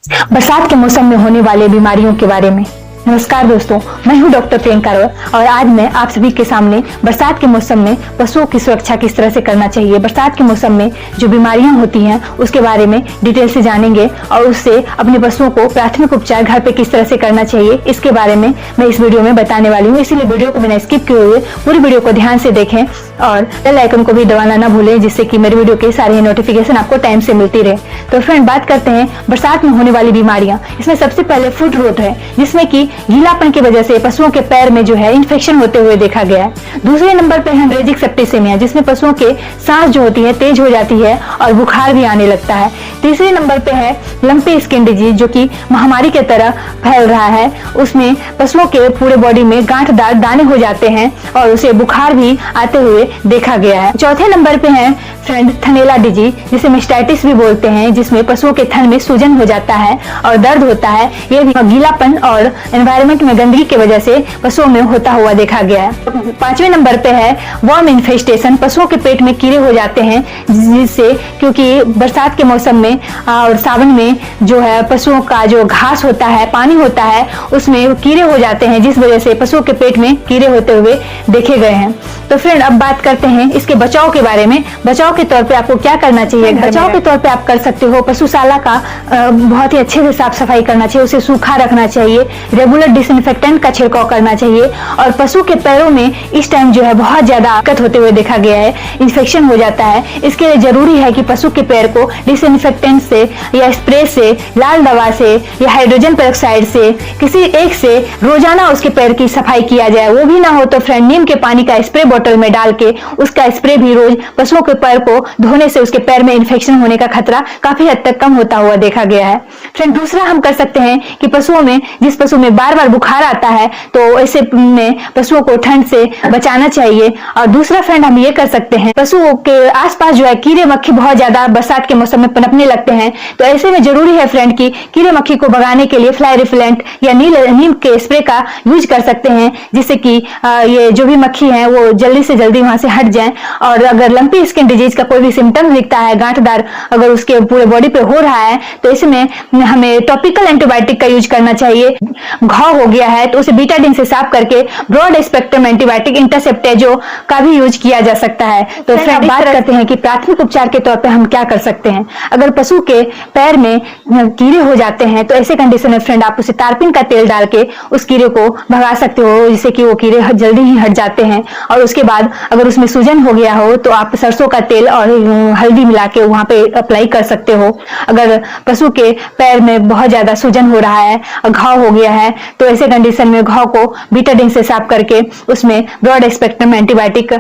बरसात के मौसम में होने वाले बीमारियों के बारे में। नमस्कार दोस्तों, मैं हूं डॉक्टर प्रियंका राव और आज मैं आप सभी के सामने बरसात के मौसम में पशुओं की सुरक्षा किस तरह से करना चाहिए, बरसात के मौसम में जो बीमारियां होती हैं उसके बारे में डिटेल से जानेंगे और उससे अपने पशुओं को प्राथमिक उपचार घर पे किस तरह से करना चाहिए इसके बारे में मैं इस वीडियो में बताने वाली हूँ। इसीलिए वीडियो को बिना स्किप किए हुए पूरी वीडियो को ध्यान से देखें और बेल आइकन को भी दबाना ना भूलें, जिससे कि मेरे वीडियो के सारे नोटिफिकेशन आपको टाइम से मिलती रहे। तो फ्रेंड, बात करते हैं बरसात में होने वाली बीमारियां। इसमें सबसे पहले फुट रोट है, जिसमें कि गीलापन की वजह से पशुओं के पैर में जो है इन्फेक्शन होते हुए देखा गया है। दूसरे नंबर पे है हेमरेजिक सेप्टिसेमिया, जिसमें पशुओं के सांस जो होती है तेज हो जाती है और बुखार भी आने लगता है। तीसरे नंबर पे है लंपी स्किन डिजीज, जो कि महामारी की तरह फैल रहा है। उसमें पशुओं के पूरे बॉडी में गांठदार दाने हो जाते हैं और उसे बुखार भी आते हुए देखा गया है। चौथे नंबर पे है फ्रेंड थनैला डिजीज, जिसे मेस्टाइटिस भी बोलते हैं, जिसमें पशुओं के थन में सूजन हो जाता है और दर्द होता है। यह भी गीलापन और एनवायरनमेंट में गंदगी की वजह से पशुओं में होता हुआ देखा गया है। पांचवें नंबर पे है वर्म इन्फेस्टेशन, पशुओं के पेट में कीड़े हो जाते हैं, जिससे क्योंकि बरसात के मौसम में और सावन में जो है पशुओं का जो घास होता है, पानी होता है, उसमें कीड़े हो जाते हैं, जिस वजह से पशुओं के पेट में कीड़े होते हुए देखे गए हैं। तो फ्रेंड, अब बात करते हैं इसके बचाव के बारे में। बचाव के तौर पे आपको क्या करना चाहिए? बचाव के तौर पे आप कर सकते हो पशुशाला का बहुत ही अच्छे से साफ सफाई करना चाहिए, उसे सूखा रखना चाहिए, रेगुलर डिसइंफेक्टेंट का छिड़काव करना चाहिए। और पशु के पैरों में इस टाइम जो है बहुत ज्यादा दिक्कत होते हुए देखा गया है, इन्फेक्शन हो जाता है। इसके लिए जरूरी है कि पशु के पैर को डिसइंफेक्टेंट से या स्प्रे से, लाल दवा से या हाइड्रोजन पेरोक्साइड से किसी एक से रोजाना उसके पैर की सफाई किया जाए। वो भी ना हो तो फ्रेंड नीम के पानी का स्प्रे बोतल में डाल के उसका स्प्रे भी रोज पशुओं के पैर को धोने से उसके पैर में इन्फेक्शन होने का खतरा काफी हद तक कम होता हुआ देखा गया है। फ्रेंड, दूसरा हम कर सकते हैं कि पशुओं में जिस पशु में बार बार बुखार आता है तो ऐसे में पशुओं को ठंड से बचाना चाहिए। और दूसरा फ्रेंड हम ये कर सकते हैं, पशुओं के आसपास जो है कीड़े मक्खी बहुत ज्यादा बरसात के मौसम में पनपने लगते हैं, तो ऐसे में जरूरी है फ्रेंड कि कीड़े मक्खी को भगाने के लिए फ्लाई रिपेलेंट या नीम के स्प्रे का यूज कर सकते हैं, जिससे कि ये जो भी मक्खी है वो जल्दी से जल्दी वहां से हट जाए। और अगर लंपी स्किन डिजीज का कोई भी सिम्टम्स दिखता है, गांठदार अगर उसके पूरे बॉडी पे हो रहा है, तो इसमें हमें टॉपिकल एंटीबायोटिक का यूज करना चाहिए। घाव हो गया है तो उसे बीटाडीन से साफ करके ब्रॉड स्पेक्ट्रम एंटीबायोटिक इंटरसेप्टेजो का भी यूज किया जा सकता है। तो फिर बात करते हैं कि प्राथमिक उपचार के तौर पे हम क्या कर सकते हैं। अगर पशु के पैर में कीड़े हो जाते हैं तो ऐसे कंडीशन में फ्रेंड आप उसे तारपीन का तेल डाल के उस कीड़े को भगा सकते हो, जिससे कि वो कीड़े जल्दी ही हट जाते हैं। और उसके बाद अगर उसमें सूजन हो गया हो तो आप सरसों का तेल और हल्दी मिला के वहां पे अप्लाई कर सकते हो। अगर पशु के पैर में बहुत ज्यादा सूजन हो रहा है, घाव हो गया है, तो ऐसे कंडीशन में घाव को बीटाडीन से साफ करके उसमें ब्रॉड स्पेक्ट्रम एंटीबायोटिक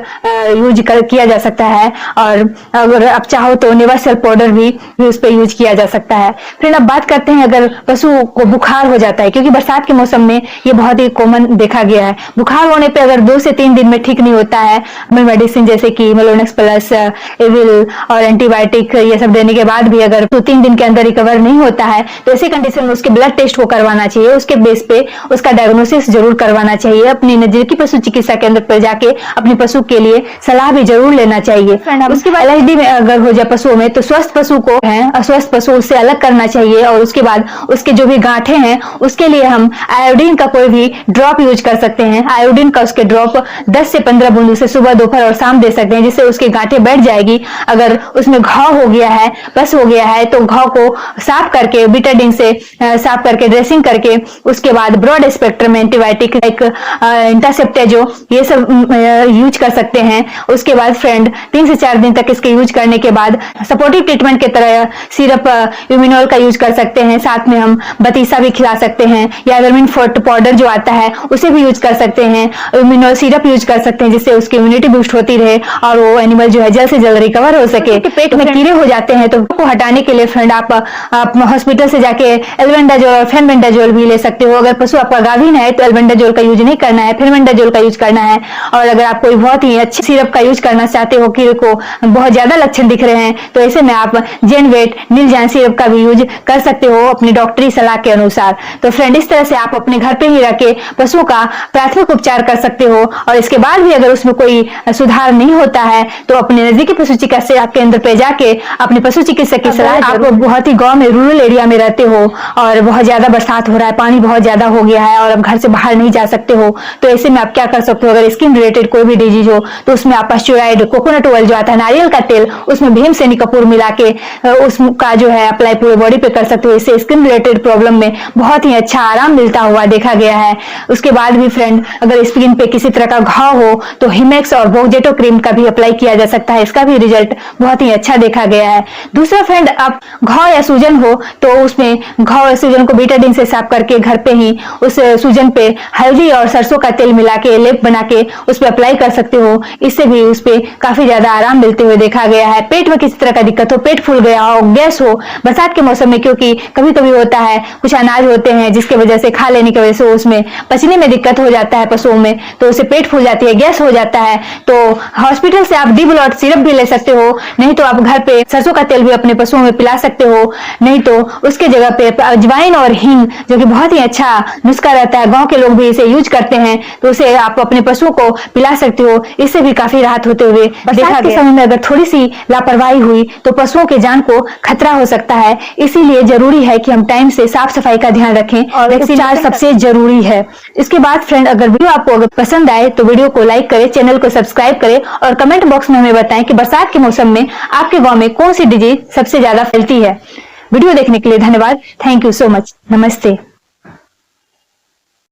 यूज किया जा सकता है। और अगर आप चाहो तो नेवासेल पाउडर भी उस पर यूज किया जा सकता है। फिर अब बात करते हैं अगर पशु को बुखार हो जाता है, क्योंकि बरसात के मौसम में ये बहुत ही कॉमन देखा गया है। बुखार होने पे अगर 2 से 3 दिन में ठीक नहीं होता है, मेडिसिन जैसे कि मेलोनेक्स प्लस, एविल और एंटीबायोटिक ये सब देने के बाद भी अगर 2-3 दिन के अंदर रिकवर नहीं होता है, तो ऐसे कंडीशन में उसके ब्लड टेस्ट को करवाना चाहिए। उसके बेस पे उसका डायग्नोसिस जरूर करवाना चाहिए। अपनी नजदीकी पशु चिकित्सा केंद्र पर जाके अपने पशु के लिए सलाह भी जरूर लेना चाहिए। उसके बाद एलएचडी में अगर हो जाए पशुओं में, तो स्वस्थ पशु को है अस्वस्थ पशु उससे अलग करना चाहिए। और उसके बाद उसके जो भी गांठें हैं उसके लिए हम आयोडीन का कोई भी ड्रॉप यूज कर सकते हैं। आयोडीन का उसके ड्रॉप 10 से 15 बूंद उसे सुबह, दोपहर और शाम दे सकते हैं, जिससे उसकी गांठें बैठ जाएगी। अगर उसमें घाव हो गया है, पस हो गया है, तो घाव को साफ करके बीटाडीन से साफ करके ड्रेसिंग करके उसके बाद ब्रॉड स्पेक्ट्रम एंटीबायोटिक एक इंटरसेप्टेजो ये सब यूज कर सकते हैं। उसके बाद फ्रेंड 3 से 4 दिन तक इसके यूज करने के बाद सपोर्टिव ट्रीटमेंट की तरह सिरप यूमिनॉल का यूज कर सकते हैं। साथ में हम बतीसा भी खिला सकते हैं, या वर्मिन फोर्ट पाउडर जो आता है उसे भी यूज कर सकते हैं। यूमिनॉल सिरप यूज कर सकते हैं, जिससे उसकी इम्यूनिटी बूस्ट होती रहे और वो एनिमल जो है जल्द से जल्द रिकवर हो सके। पेट में कीड़े हो जाते हैं तो हटाने के लिए फ्रेंड आप हॉस्पिटल से जाके एल्बेंडाजोल और फेनबेंडाजोल भी ले सकते हो। अगर पशु आपका गाभिन है तो एल्बेंडाजोल का यूज नहीं करना है, फेनबेंडाजोल का यूज करना है। और अगर आप कोई बहुत ही अच्छी सिरप का यूज करना चाहते हो कि को बहुत ज्यादा लक्षण दिख रहे हैं तो ऐसे में आप जेनवेट नीलजान सिरप का भी यूज कर सकते हो अपनी डॉक्टरी सलाह के अनुसार। तो फ्रेंड, इस तरह से आप अपने घर पे ही रह के पशुओं का प्राथमिक उपचार कर सकते हो। और इसके बाद भी अगर उसमें कोई सुधार नहीं होता है तो अपने नजदीकी पशु चिकित्सा केंद्र पे जाके अपने पशु चिकित्सक की सलाह। आप बहुत ही गांव में, रूरल एरिया में रहते हो और बहुत ज्यादा बरसात हो रहा है, पानी बहुत ज्यादा हो गया है और अब घर से बाहर नहीं जा सकते हो, तो ऐसे में आप क्या कर सकते हो, अगर स्किन रिलेटेड कोई भी डिजीज हो तो उसमें आप पास्चुराइड कोकोनट ऑयल जो आता है, नारियल का तेल, उसमें भीमसेनी कपूर मिला के उसका जो है अप्लाई पूरे बॉडी पे कर सकते हो। इससे स्किन रिलेटेड प्रॉब्लम में बहुत ही अच्छा आराम मिलता हुआ देखा गया है। उसके बाद भी फ्रेंड, अगर स्किन पे किसी तरह का घाव हो तो हिमेक्स और बोगजेटो क्रीम का भी अप्लाई किया जा सकता है, इसका भी रिजल्ट बहुत ही अच्छा देखा गया है। दूसरा फ्रेंड, आप घाव या सूजन हो तो उसमें घाव या सूजन को बीटाडीन से साफ करके घर पे ही उस सूजन पे हल्दी और सरसों का तेल मिला के लेप बना के उस पे अप्लाई कर सकते हो। इससे भी उस पे काफी ज्यादा आराम मिलते हुए देखा गया है। पेट में किसी तरह का दिक्कत हो, पेट फूल गया हो, गैस हो बरसात के मौसम में, क्योंकि कभी कभी होता है कुछ अनाज होते हैं जिसके वजह से खा लेने की वजह से उसमें पचने में दिक्कत हो जाता है पशुओं में, तो उसे पेट फूल जाती है, गैस हो जाता है, तो हॉस्पिटल से आप डी ब्लॉट सिरप भी ले सकते हो। नहीं तो आप घर पे सरसों का तेल भी अपने पशुओं में पिला सकते हो। नहीं तो उसके जगह पे अजवाइन और हींग, जो कि बहुत ही अच्छा नुस्खा रहता है, गांव के लोग भी इसे यूज करते हैं, तो उसे आप अपने पशुओं को पिला सकते हो। इससे भी काफी राहत होते हुए देखा गया। समय में अगर थोड़ी सी लापरवाही हुई तो पशुओं के जान को खतरा हो सकता है। इसीलिए जरूरी है कि हम टाइम से साफ सफाई का ध्यान रखें और उपचार सबसे जरूरी है। इसके बाद फ्रेंड, अगर वीडियो आपको अगर पसंद आए तो वीडियो को लाइक करें, चैनल को सब्सक्राइब करें और कमेंट बॉक्स में हमें बताएं कि बरसात के मौसम में आपके गांव में कौन सी डिजीज सबसे ज्यादा फैलती है। वीडियो देखने के लिए धन्यवाद। Thank you so much. नमस्ते।